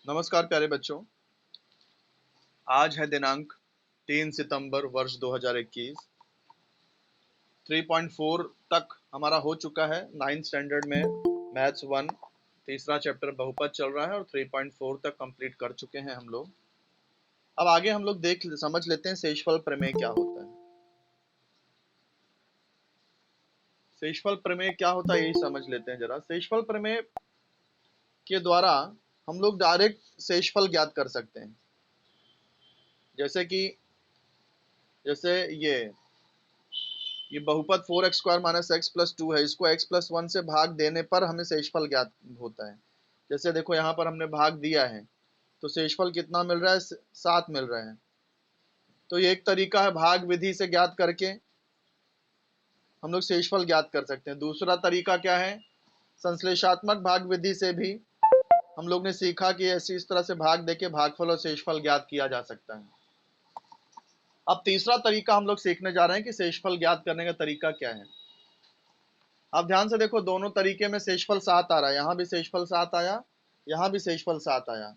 नमस्कार प्यारे बच्चों। आज है दिनांक 3 सितंबर वर्ष 2021। 3.4 तक हमारा हो चुका है। 9th स्टैंडर्ड में मैथ्स 1 तीसरा चैप्टर बहुपद चल रहा है और 3.4 तक कंप्लीट कर चुके हैं हम लोग। अब आगे हम लोग समझ लेते हैं शेषफल प्रमेय क्या होता है। शेषफल प्रमेय क्या होता है यही समझ लेते हैं जरा। शेषफल प्रमेय के द्वारा हम लोग डायरेक्ट शेषफल ज्ञात कर सकते हैं। जैसे ये बहुपद 4x² - x+2 है। इसको x+1 से भाग देने पर हमें शेषफल ज्ञात होता है। जैसे देखो यहाँ पर हमने भाग दिया है तो शेषफल कितना मिल रहा है? 7 मिल रहा है। तो ये एक तरीका है, भाग विधि से ज्ञात करके हम लोग शेषफल ज्ञात कर सकते हैं। दूसरा तरीका क्या है? संश्लेषात्मक भाग विधि से भी हम लोग ने सीखा कि ऐसी इस तरह से भाग देके भागफल और शेषफल ज्ञात किया जा सकता है। अब तीसरा तरीका हम लोग सीखने जा रहे हैं कि शेषफल ज्ञात करने का तरीका क्या है। आप ध्यान से देखो, दोनों तरीके में शेषफल 7 आ रहा है। यहाँ भी शेषफल 7 आया, यहाँ भी शेषफल 7 आया।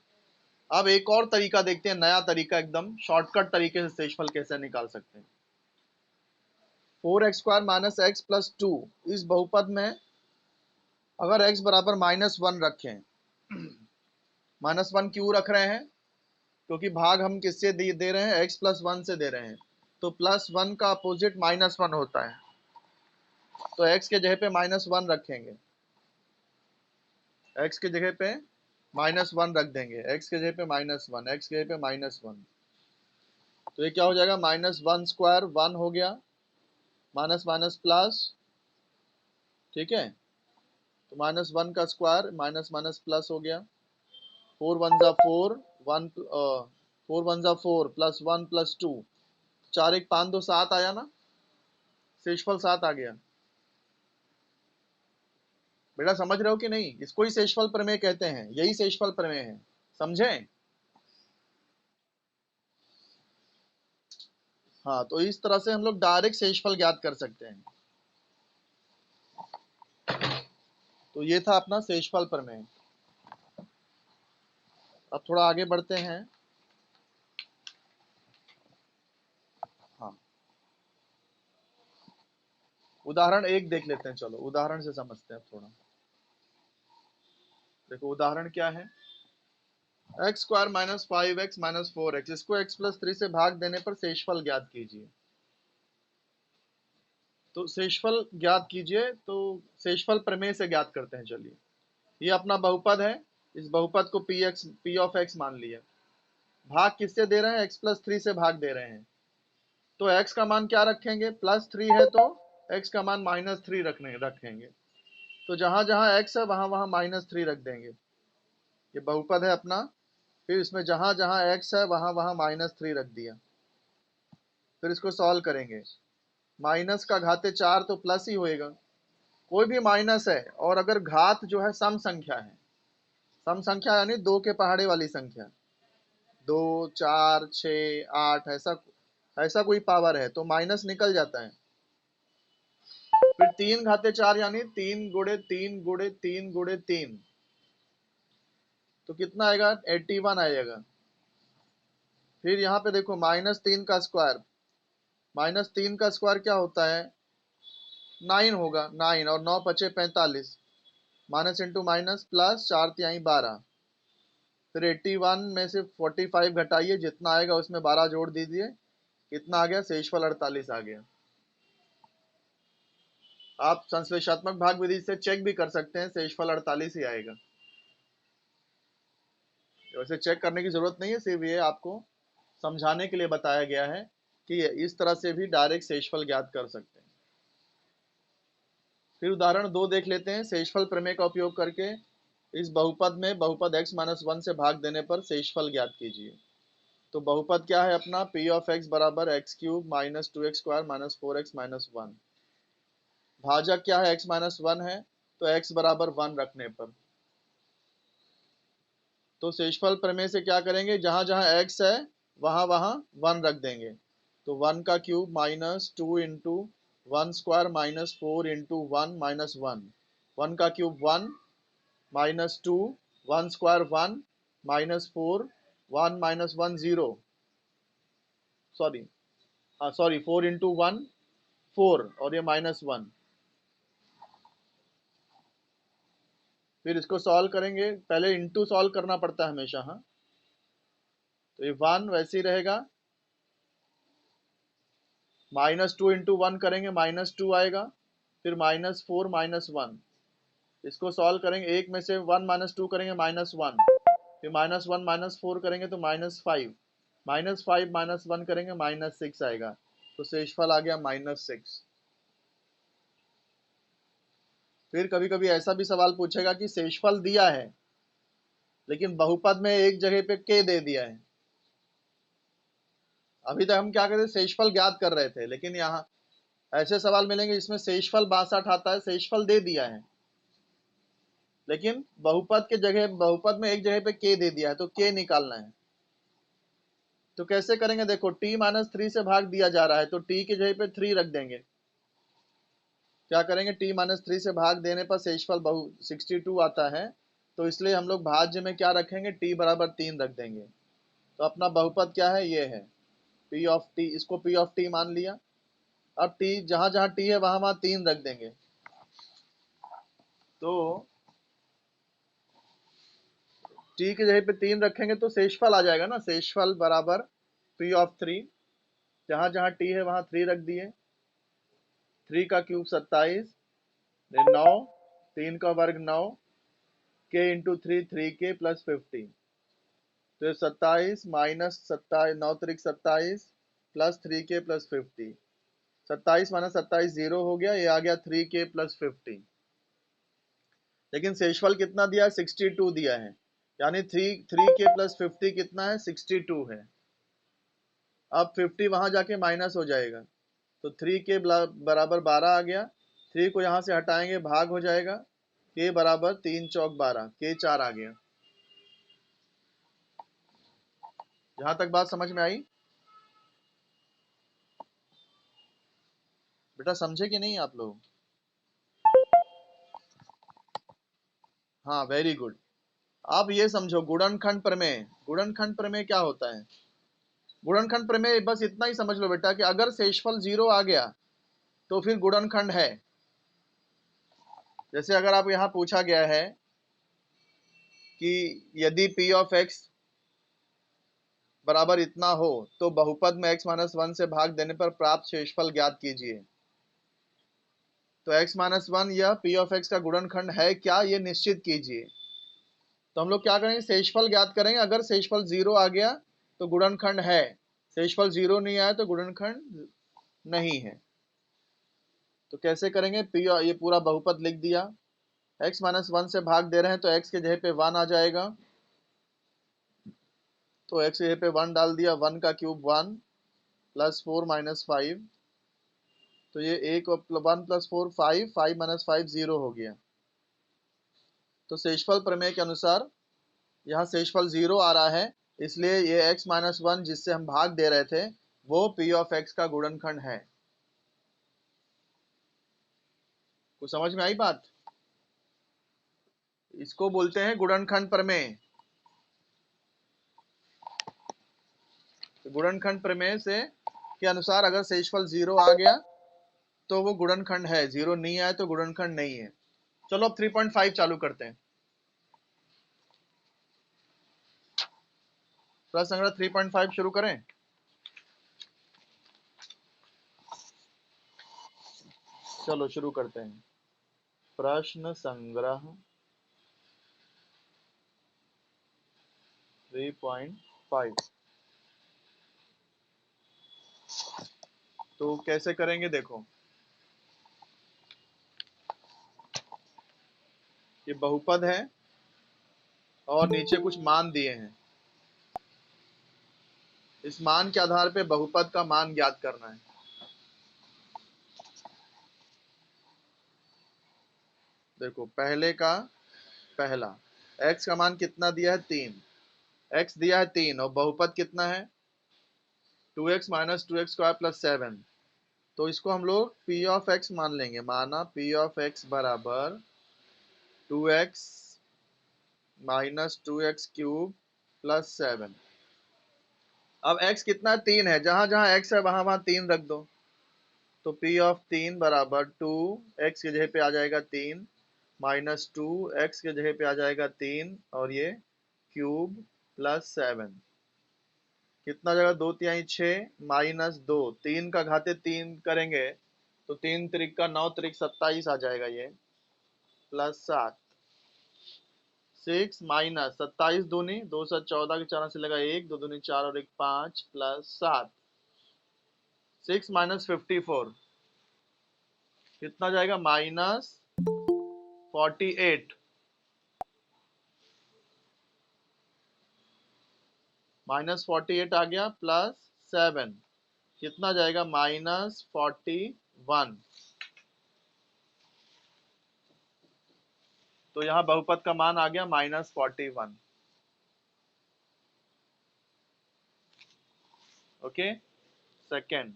अब एक और तरीका देखते हैं, नया तरीका, एकदम शॉर्टकट तरीके से शेषफल कैसे निकाल सकते हैं। 4x² - x+2 इस बहुपद में अगर x बराबर -1 रखें, -1 क्यों रख रहे हैं? क्योंकि भाग हम किससे दे रहे हैं? x+1 से दे रहे हैं। तो +1 का अपोजिट -1 होता है, तो x के जगह पे -1 रखेंगे। x के जगह पे -1 रख देंगे, x के जगह पे -1, x के जगह पे -1। तो ये क्या हो जाएगा? -1² 1 हो गया, माइनस माइनस प्लस, ठीक है। तो -1 का स्क्वायर माइनस माइनस प्लस हो गया। 4 1 जा 4, 4 1 जा 4 +1 +2, 4 1 5 2 7 आया ना, शेषफल 7 आ गया। बेटा समझ रहे हो कि नहीं? इसको ही शेषफल प्रमेय कहते हैं, यही शेषफल प्रमेय है, समझें? हाँ, तो इस तरह से हम लोग डायरेक्ट शेषफल ज्ञात कर सकते हैं। तो ये था अपना शेषफल प्रमेय। अब थोड़ा आगे बढ़ते हैं। हाँ, उदाहरण 1 देख लेते हैं। चलो उदाहरण से समझते हैं थोड़ा। देखो उदाहरण क्या है? x² - 5x - 4x, इसको x+3 से भाग देने पर शेषफल ज्ञात कीजिए। तो शेषफल ज्ञात कीजिए, तो शेषफल प्रमेय से ज्ञात करते हैं। चलिए, ये अपना बहुपद है, इस बहुपद को p ऑफ x मान लिया। भाग किससे दे रहे हैं? x+3 से भाग दे रहे हैं। तो x का मान क्या रखेंगे? +3 है तो x का मान -3 रखेंगे। तो जहां जहां x है वहां वहां -3 रख देंगे। ये बहुपद है अपना, फिर इसमें जहां जहां x है वहां वहां -3 रख दिया। फिर इसको सॉल्व करेंगे। माइनस का घाते 4 तो प्लस ही होएगा। कोई भी माइनस है और अगर घात जो है सम संख्या है, सम संख्या यानी 2 के पहाड़े वाली संख्या, 2 4 6 8, ऐसा ऐसा कोई पावर है तो माइनस निकल जाता है। फिर 3 घाते 4 यानी 3 गुणे 3 गुणे 3 गुणे 3, तो कितना आएगा? 81 आएगा। फिर यहाँ पे देखो -3 का स्क्वायर, -3 का स्क्वायर क्या होता है? 9 होगा, 9 और 9 पचे 45, माइनस इंटू माइनस प्लस, 4 तिहाई 12। फिर 81 में से 45 घटाइए, जितना आएगा उसमें 12 जोड़ दीजिए, कितना आ गया? शेषफल 48 आ गया। आप संश्लेषात्मक भाग विधि से चेक भी कर सकते हैं, शेषफल 48 ही आएगा। वैसे चेक करने की जरूरत नहीं है, सिर्फ ये आपको समझाने के लिए बताया गया है कि इस तरह से भी डायरेक्ट शेषफल ज्ञात कर सकते हैं। फिर उदाहरण 2 देख लेते हैं। शेषफल प्रमेय का उपयोग करके इस बहुपद में बहुपद x - 1 से भाग देने पर शेषफल ज्ञात कीजिए। तो बहुपद क्या है अपना? p ऑफ x बराबर x³ - 2x² - 4x - 1। भाजक क्या है? x - 1 है, तो x बराबर 1 रखने पर। तो शेषफल प्रमेय से क्या करेंगे? जहां जहां x है वहां वहां 1 रख देंगे। तो 1 का क्यूब -2 इंटू 1² -4 इंटू 1 -1, 1 का क्यूब 1 -2 1² 1 -4 1 -1 0, सॉरी, हाँ सॉरी, 4 इंटू 1 4 और ये -1। फिर इसको सॉल्व करेंगे, पहले इंटू सॉल्व करना पड़ता है हमेशा, हाँ। तो ये 1 वैसे ही रहेगा, -2 इंटू 1 करेंगे -2 आएगा, फिर -4 -1। इसको सॉल्व करेंगे, एक में से 1 -2 करेंगे -1, फिर -1 -4 करेंगे तो -5, -5 -1 करेंगे -6 आएगा। तो शेषफल आ गया -6। फिर कभी कभी ऐसा भी सवाल पूछेगा कि शेषफल दिया है लेकिन बहुपद में एक जगह पे के दे दिया है। अभी तक हम क्या करते थे, शेषफल ज्ञात कर रहे थे, लेकिन यहाँ ऐसे सवाल मिलेंगे जिसमें शेषफल 62 आता है, शेषफल दे दिया है लेकिन बहुपद के जगह, बहुपद में एक जगह पे के दे दिया है, तो के निकालना है। तो कैसे करेंगे, देखो t-3 से भाग दिया जा रहा है तो t की जगह पे 3 रख देंगे। क्या करेंगे, t-3 से भाग देने पर शेषफल 62 आता है, तो इसलिए हम लोग भाज्य में क्या रखेंगे, t बराबर 3 रख देंगे। तो अपना बहुपद क्या है, ये है p ऑफ t, इसको p ऑफ t मान लिया। अब t जहां जहां t है वहां वहां 3 रख देंगे। तो t की जगह पे 3 रखेंगे तो शेषफल आ जाएगा ना, शेषफल बराबर p ऑफ 3, जहां जहां t है वहां 3 रख दिए। 3 का क्यूब 27, 9, 3 का वर्ग 9, k इंटू 3 3k प्लस 50। तो 27 माइनस 27, 9 त्रिक 27 प्लस 3k प्लस 50। 27 माइनस 27 0 हो गया, ये आ गया 3k प्लस 50। लेकिन शेषफल कितना दिया है, 62 दिया है, यानी 3k प्लस 50 कितना है, 62 है। अब 50 वहां जाके माइनस हो जाएगा, तो 3k बराबर 12 आ गया। 3 को यहाँ से हटाएंगे, भाग हो जाएगा, k बराबर 3 चौक 12, k 4 आ गया। जहां तक बात समझ में आई, बेटा समझे कि नहीं आप लोग? हाँ वेरी गुड। अब ये समझो गुणनखंड प्रमेय, गुणनखंड प्रमेय क्या होता है? गुणनखंड प्रमेय बस इतना ही समझ लो बेटा कि अगर शेषफल 0 आ गया तो फिर गुणनखंड है। जैसे अगर आप यहाँ पूछा गया है कि यदि p ऑफ x बराबर इतना हो तो बहुपद में x माइनस 1 से भाग देने पर प्राप्त शेषफल ज्ञात कीजिए। तो x माइनस 1 यह p ऑफ x का गुणनखंड है क्या, ये निश्चित कीजिए। तो हम लोग क्या करेंगे, शेषफल ज्ञात करेंगे। अगर शेषफल 0 आ गया तो गुणनखंड है, शेषफल 0 नहीं आया तो गुणनखंड नहीं है। तो कैसे करेंगे, p ये पूरा बहुपद लिख दिया, x माइनस 1 से भाग दे रहे हैं तो x के जगह पे 1 आ जाएगा, तो x के जगह पे 1 डाल दिया, 1 का क्यूब 1 प्लस 4 माइनस 5, तो ये 1 प्लस 4 5, 5 माइनस 5 0 हो गया। तो शेषफल प्रमेय के अनुसार यहाँ शेषफल 0 आ रहा है, इसलिए ये x माइनस 1 जिससे हम भाग दे रहे थे वो p ऑफ x का गुणनखंड है। कुछ समझ में आई बात? इसको बोलते हैं गुणनखंड प्रमेय। तो गुणनखंड प्रमेय से के अनुसार अगर शेषफल 0 आ गया तो वो गुणनखंड है, 0 नहीं आया तो गुणनखंड नहीं है। चलो अब 3.5 चालू करते हैं। प्रश्न संग्रह 3.5 शुरू करें। चलो शुरू करते हैं। प्रश्न संग्रह 3.5। तो कैसे करेंगे, देखो ये बहुपद है और नीचे कुछ मान दिए हैं, इस मान के आधार पे बहुपद का मान ज्ञात करना है। देखो पहले का पहला x का मान कितना दिया है, 3, x दिया है 3 और बहुपद कितना है 2x minus 2x square plus 7। तो इसको हम लोग p ऑफ x मान लेंगे, माना p ऑफ x बराबर 2x minus 2x cube plus 7। अब x कितना है? 3 है, जहां जहां x है वहां वहां 3 रख दो। तो P ऑफ 3 बराबर 2, x की जगह पे आ जाएगा 3, माइनस 2, x की जगह पे आ जाएगा 3, और ये क्यूब प्लस 7। कितना जगह? 2 तिहाई 6, माइनस 2, 3 का घाते 3 करेंगे तो 3 त्रिक का 9 त्रिक 27 आ जाएगा ये, प्लस 7। 6 माइनस 27 दूनी 214 के 4 से लगा 1, 2 दूनी 4 और 1 5, प्लस 7। 6 माइनस 54 कितना जाएगा? माइनस 48। माइनस 48 आ गया, प्लस 7 कितना जाएगा? माइनस 41। तो यहाँ बहुपद का मान आ गया माइनस 41। ओके। सेकेंड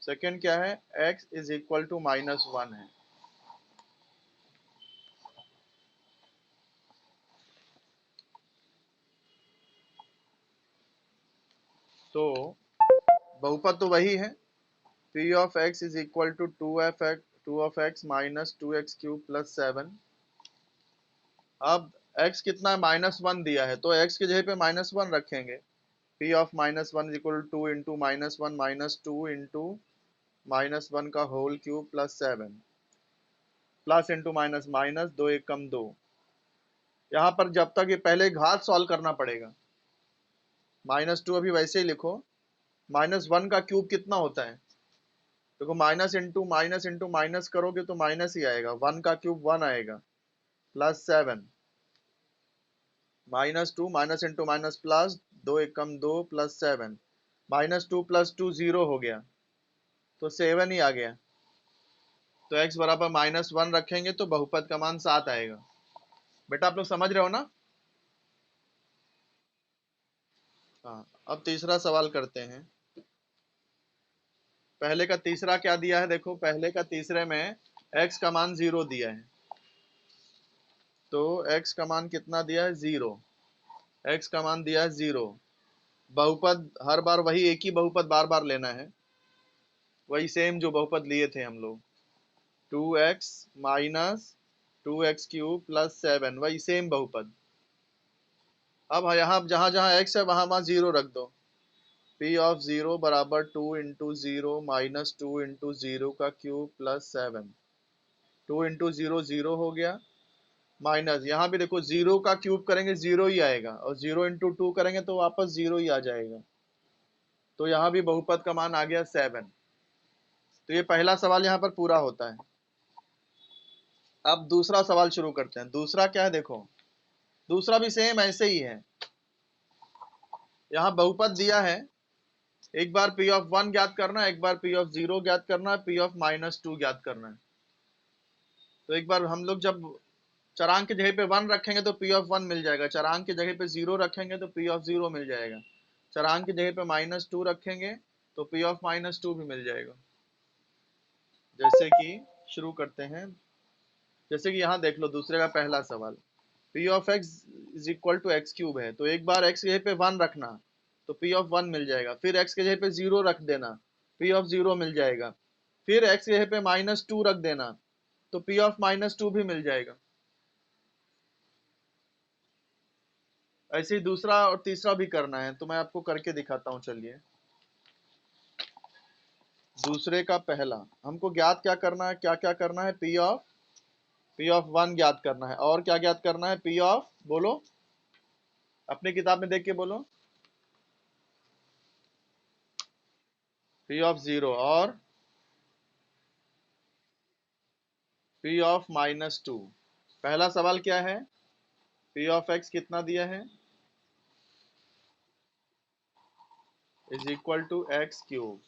सेकेंड क्या है? x इज इक्वल टू -1 है। तो बहुपद तो वही है, p of x is equal to 2 of x minus 2x cube plus 7। अब x कितना है? -1 दिया है, तो x की जगह पे -1 रखेंगे। p of -1 is equal to 2 into -1 minus 2 into -1 का whole cube plus 7, plus into minus minus, 2 1 कम 2। यहाँ पर जब तक ये पहले घात सॉल्व करना पड़ेगा। -2 अभी वैसे ही लिखो। -1 का क्यूब कितना होता है? देखो, माइनस इंटू माइनस करोगे तो माइनस ही आएगा, 1 का क्यूब 1 आएगा, plus 7, -2 minus into minus plus, 2 1 कम 2, प्लस 7, -2 प्लस 2 0 हो गया, तो 7 ही आ गया। तो x बराबर -1 रखेंगे तो बहुपद का मान 7 आएगा। बेटा आप लोग समझ रहे हो ना? हाँ, अब तीसरा सवाल करते हैं। पहले का तीसरा क्या दिया है? देखो, पहले का तीसरे में x का मान 0 दिया है, तो x का मान कितना दिया है? 0। x का मान दिया है 0। बहुपद हर बार वही एक ही बहुपद बार बार लेना है, वही सेम जो बहुपद लिए थे हम लोग। 2x minus 2x cube plus 7, वही सेम बहुपद। अब यहाँ जहां जहां x है वहां वहां 0 रख दो। p ऑफ 0 बराबर 2 इंटू 0 माइनस 2 इंटू 0 का क्यूब प्लस 7। 2 इंटू 0 0 हो गया, माइनस यहाँ भी देखो 0 का क्यूब करेंगे 0 ही आएगा, और 0 इंटू 2 करेंगे तो वापस 0 ही आ जाएगा। तो यहाँ भी बहुपद का मान आ गया 7। तो ये पहला सवाल यहाँ पर पूरा होता है। अब दूसरा सवाल शुरू करते हैं। दूसरा क्या है? देखो, दूसरा भी सेम ऐसे ही है। यहाँ बहुपद दिया है, एक बार p ऑफ 1 ज्ञात करना है, एक बार p ऑफ 0 ज्ञात करना है, p ऑफ -2 ज्ञात करना है। तो एक बार हम लोग जब चरांक की जगह पे 1 रखेंगे तो p ऑफ 1 मिल जाएगा, चरांक की जगह पे 0 रखेंगे तो p ऑफ 0 मिल जाएगा, चरांक की जगह पे -2 रखेंगे तो p ऑफ -2 भी मिल जाएगा। जैसे कि शुरू करते हैं। जैसे कि यहाँ देख लो, दूसरे का पहला सवाल, p of x is equal to x cube है, तो एक बार x की जगह पे 1 रखना तो p ऑफ 1 मिल जाएगा, फिर x की जगह पे 0 रख देना, p ऑफ 0 मिल जाएगा, फिर x की जगह पे -2 रख देना तो p ऑफ -2 भी मिल जाएगा। ऐसे ही दूसरा और तीसरा भी करना है, तो मैं आपको करके दिखाता हूँ। चलिए, दूसरे का पहला हमको ज्ञात क्या करना है? क्या क्या करना है? p ऑफ 1 ज्ञात करना है, और क्या ज्ञात करना है? p ऑफ, बोलो, अपनी किताब में देख के बोलो। p ऑफ 0 और p ऑफ -2। पहला सवाल क्या है? p ऑफ x कितना दिया है? Is equal to x cube.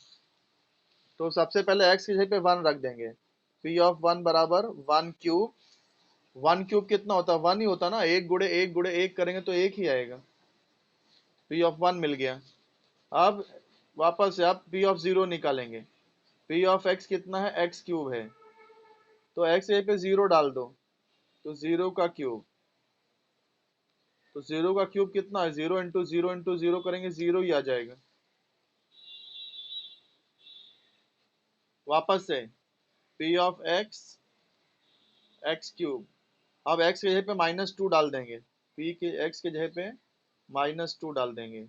तो सबसे पहले x की जगह पे 1 रख देंगे, p ऑफ 1 बराबर 1 क्यूब। 1 क्यूब कितना होता है? 1 ही होता ना, 1 गुड़े 1 गुड़े 1 करेंगे तो 1 ही आएगा। p ऑफ 1 मिल गया। अब वापस से आप p ऑफ 0 निकालेंगे। p ऑफ x कितना है? x क्यूब है, तो x की जगह पे 0 डाल दो, तो 0 का क्यूब तो 0 का क्यूब कितना है, 0 करेंगे 0 ही आ जाएगा। वापस से पी ऑफ एक्स क्यूब, अब x के जगह पे -2 डाल देंगे, p के x के जगह पे -2 डाल देंगे,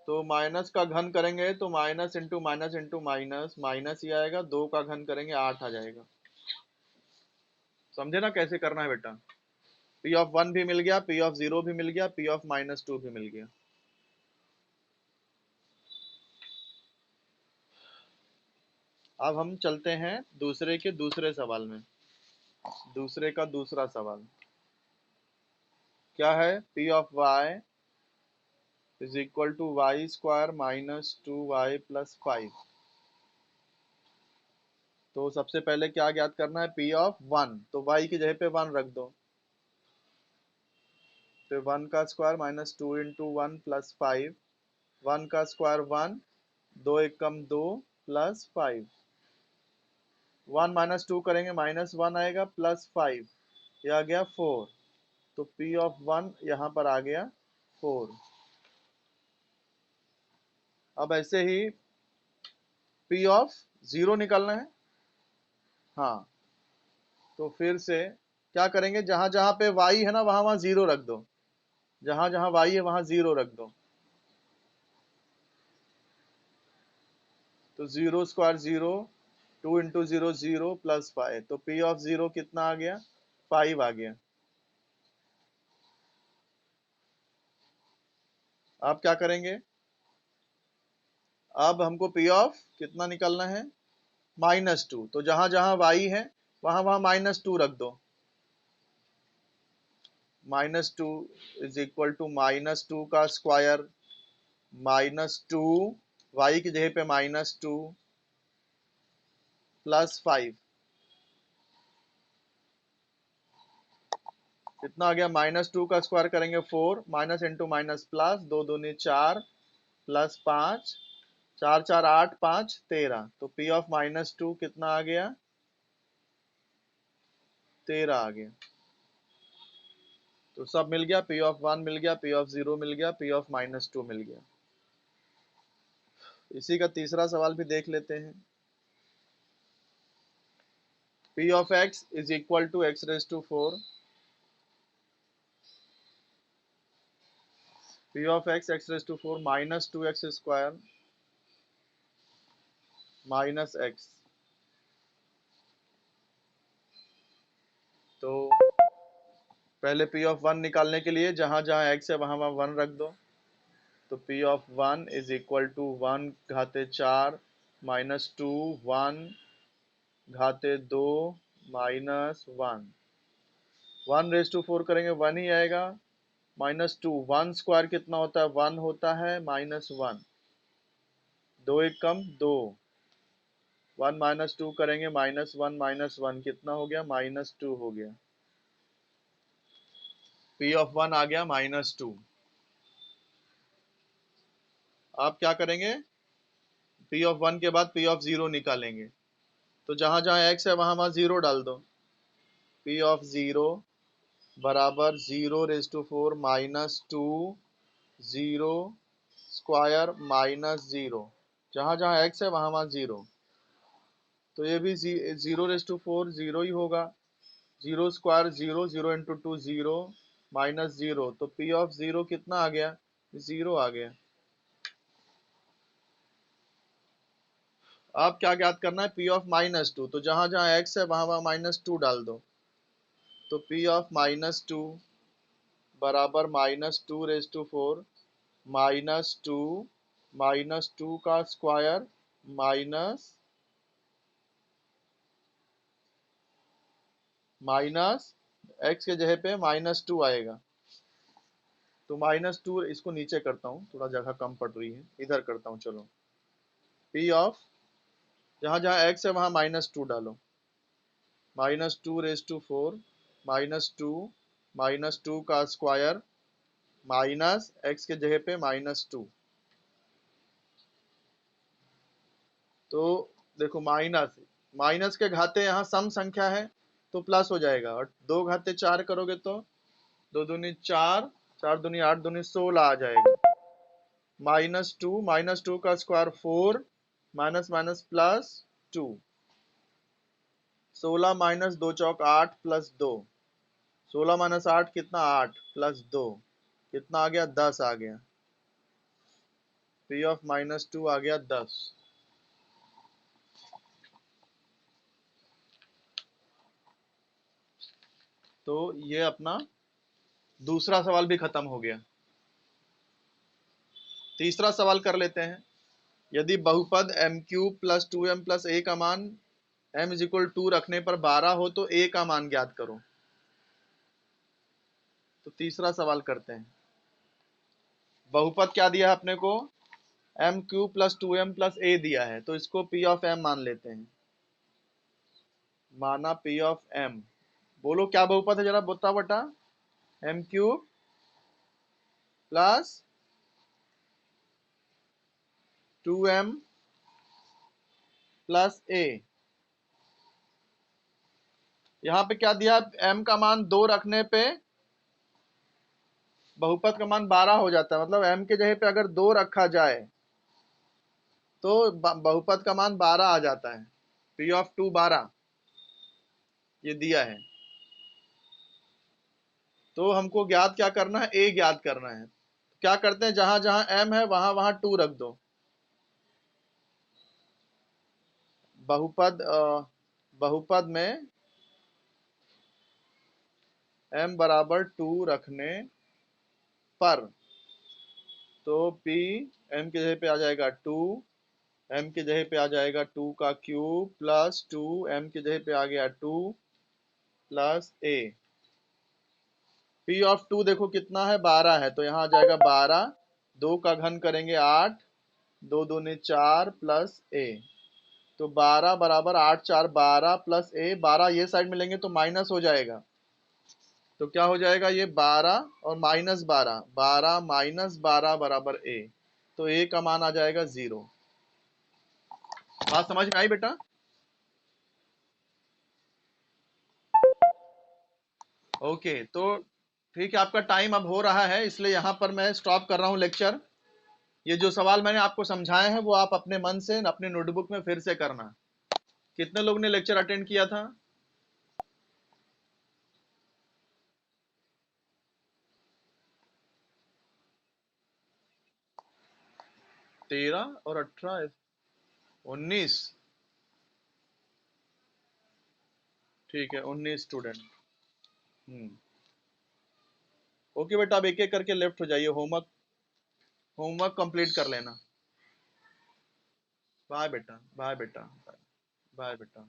तो माइनस का घन करेंगे तो minus into minus into minus minus ही आएगा, 2 का घन करेंगे 8 आ जाएगा। समझे ना कैसे करना है बेटा। पी ऑफ 1 भी मिल गया, पी ऑफ 0 भी मिल गया, पी ऑफ -2 भी मिल गया। अब हम चलते हैं दूसरे के दूसरे सवाल में। दूसरे का दूसरा सवाल क्या है, P of y is equal to y square -2y + 5। तो सबसे पहले क्या ज्ञात करना है, पी ऑफ 1, तो y की जगह पे 1 रख दो, फिर 1 का स्क्वायर -2 इंटू 1 + 5, 1 का स्क्वायर 1, 2 एक कम 2 + 5, 1 -2 करेंगे -1 आएगा +5, ये आ गया 4, तो P ऑफ 1 यहाँ पर आ गया 4। अब ऐसे ही P ऑफ 0 निकालना है। हाँ, तो फिर से क्या करेंगे, जहां जहां पे y है ना वहां वहां 0 रख दो, जहां जहां y है वहां 0 रख दो, तो 0 स्क्वायर 0, 2 इंटू 0 0 + 5, तो P ऑफ 0 कितना आ गया, 5 आ गया। आप क्या करेंगे, अब हमको P ऑफ कितना निकालना है, -2, तो जहां जहां y है वहां वहां -2 रख दो, -2 इज इक्वल टू -2 का स्क्वायर -2, y की जगह पे -2 + 5, कितना आ गया, -2 का स्क्वायर करेंगे 4, माइनस इंटू माइनस प्लस, 2 दूनी 4 + 5, 4 4 8 5 13, तो P ऑफ -2 कितना आ गया, 13 आ गया। तो सब मिल गया, P ऑफ 1 मिल गया, P ऑफ 0 मिल गया, P ऑफ -2 मिल गया। इसी का तीसरा सवाल भी देख लेते हैं। P of x is equal to x⁴, P of x x⁴ -2x² -x, तो पहले P ऑफ 1 निकालने के लिए जहां जहां x है वहां वहां 1 रख दो, तो P of 1 is equal to 1 घाते 4 -2 1 घाते 2 -1, 1⁴ करेंगे 1 ही आएगा, -2 1 स्क्वायर कितना होता है, 1 होता है -1, 2 एक कम 2, 1 -2 करेंगे -1 -1 कितना हो गया, -2 हो गया। P ऑफ 1 आ गया -2। आप क्या करेंगे, P ऑफ 1 के बाद P ऑफ 0 निकालेंगे, तो जहां जहां x है वहां वहां 0 डाल दो, P ऑफ 0 बराबर 0⁴ -2 0 स्क्वायर -0, जहां जहां x है वहां वहां 0, तो ये भी 0⁴ 0 ही होगा, 0 स्क्वायर 0 0 इंटू 2 0 -0, तो P ऑफ 0 कितना आ गया, 0 आ गया। अब क्या ज्ञात करना है, P ऑफ -2, तो जहां जहां x है वहां वहां -2 डाल दो, तो P ऑफ -2 बराबर -2⁴ -2 का स्क्वायर माइनस x के जगह पे -2 आएगा, तो -2 इसको नीचे करता हूँ, थोड़ा जगह कम पड़ रही है, इधर करता हूँ, चलो P ऑफ जहां जहां x है वहां -2 डालो, -2⁴ -2 का स्क्वायर माइनस x के जगह पे -2, तो देखो माइनस माइनस के घाते यहाँ सम संख्या है, तो प्लस हो जाएगा, और 2 घाते 4 करोगे तो 2 दूनी 4, 4 दूनी 8 दूनी 16 आ जाएगा। -2 का square 4, minus minus plus 2, 16 minus 2 चौक 8 प्लस 2, 16 माइनस 8 कितना, 8 प्लस 2 कितना आ गया, 10 आ गया। P ऑफ -2 आ गया 10। तो ये अपना दूसरा सवाल भी खत्म हो गया। तीसरा सवाल कर लेते हैं। यदि बहुपद m³ plus 2m plus a का मान m इज इक्वल 2 रखने पर 12 हो तो a का मान ज्ञात करो। तो तीसरा सवाल करते हैं। बहुपद क्या दिया है अपने को, m³ plus 2m plus a दिया है, तो इसको p ऑफ m मान लेते हैं। माना p ऑफ m, बोलो क्या बहुपद है जरा बता बटा, m³ plus 2m plus a। यहां पे क्या दिया, m का मान 2 रखने पे बहुपद का मान 12 हो जाता है, मतलब m के जगह पे अगर 2 रखा जाए तो बहुपद का मान 12 आ जाता है। p ऑफ 2 12 ये दिया है। तो हमको ज्ञात क्या करना है, a ज्ञात करना है। क्या करते हैं, जहां जहां m है वहां वहां 2 रख दो। बहुपद में m बराबर 2 रखने पर तो p m के जगह पे आ जाएगा 2, m के जगह पे आ जाएगा 2 का क्यूब प्लस 2, m के जगह पे आ गया 2 प्लस a। p ऑफ 2 देखो कितना है, 12 है, तो यहाँ आ जाएगा 12, 2 का घन करेंगे 8, 2 दूनी 4 प्लस a। तो 12 बराबर 8 4 12 प्लस a, 12 ये साइड में लेंगे तो माइनस हो जाएगा, तो क्या हो जाएगा ये 12 और -12, 12 -12 बराबर a। तो a का मान आ जाएगा 0। बात समझ में आई बेटा? ओके, तो ठीक है, आपका टाइम अब हो रहा है, इसलिए यहाँ पर मैं स्टॉप कर रहा हूँ लेक्चर। ये जो सवाल मैंने आपको समझाए हैं वो आप अपने मन से अपने नोटबुक में फिर से करना। कितने लोग ने लेक्चर अटेंड किया था? 13 और 18, 19। ठीक है, 19 स्टूडेंट। हम्म, ओके बेटा, अब एक एक करके लेफ्ट हो जाइए, होमवर्क होमवर्क कंप्लीट कर लेना। बाय बेटा, बाय बेटा, बाय बेटा।